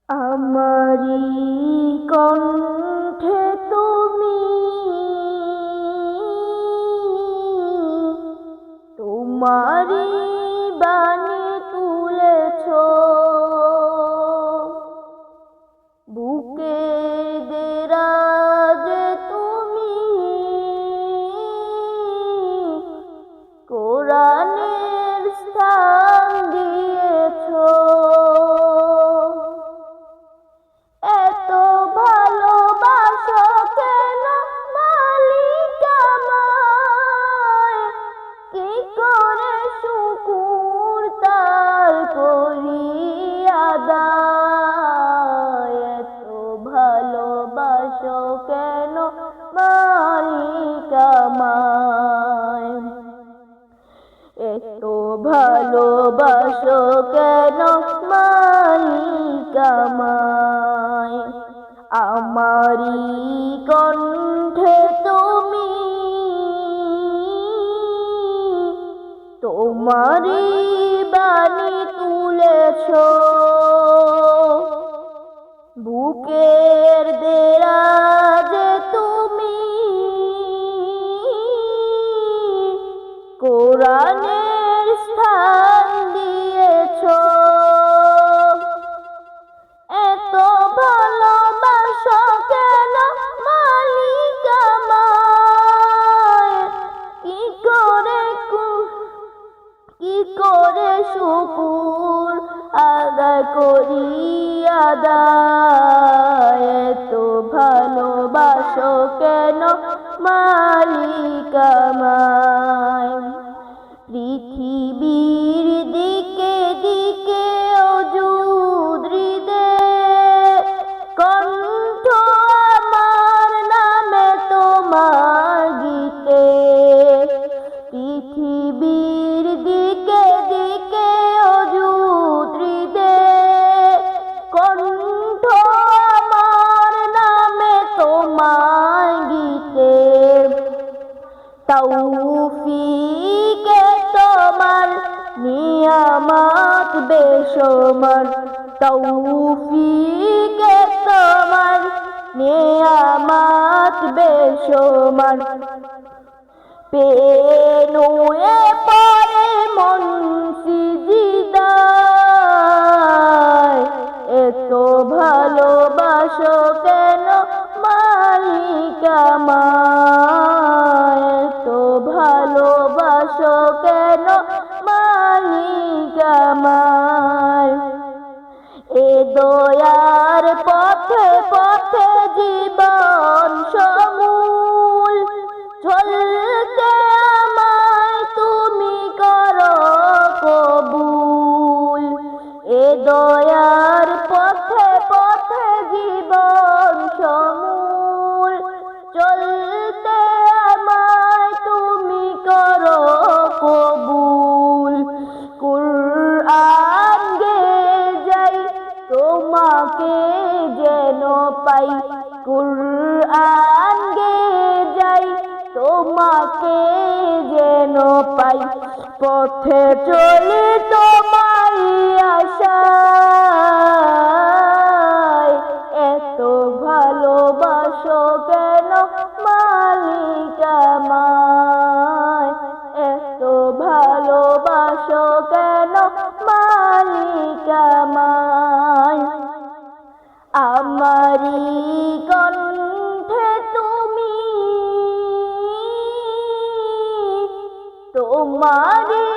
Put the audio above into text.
আমারি কণ্ঠে তুমি তোমারি বাণী তুলেছ, বুকে দেরাজে তুমি কোরআনের স্থান দিয়েছ। এত ভালোবাসো কেন মালিক আমায়, কি করে শুকুর তার করি আদায়। এত ভালোবাসো কেন মালিক আমায়, এত ভালোবাসো কেন মালিক আমায়। আমারি কণ্ঠে তুমি তোমারি বাণী তুলেছ, বুকের দেরাজে তুমি কোরআনের স্থান দিয়েছ। এত ভালোবাসো কেন মালিক আমায়, কি করে শুকুর আদায় করি আদায়। এত ভালোবাসো কেন মালিক আমায়। পৃথিবীর দিকে দিকে অযুদ হৃদে কণ্ঠ আমার নামে তোমার গীতে। পৃথিবীর দিকে দিকে অযুদ হৃদে কণ্ঠ আমার নামে তোমার গীতে। তৌফিকে তোমার নিয়ামত বেশুমার, তৌফিকে তোমার নিয়ামত বেশুমার। পেনুয়ে পড়ে মন সিজদায়, এত ভালোবাসো কেন মালিক আমায়। এত ভালোবাসো কেন মালিক আমায়। এ দয়ার পথে পথে জীবন সমূল চলতে আমায় তুমি করো কবুল। এ দয়ার পথে পথে জীবন সমূল চলতে আমায় তুমি করো কবুল। কুরআন গে যাই তোমাকে যেন পাই, কুরআন গে যাই তোমাকে যেন পাই। পথে চলি তোমারই আশায়, এত ভালোবাসো কেন মালিক আমায়। এত ভালোবাসো কেন মালিক আমায়। আমারি কণ্ঠে তুমি তোমারি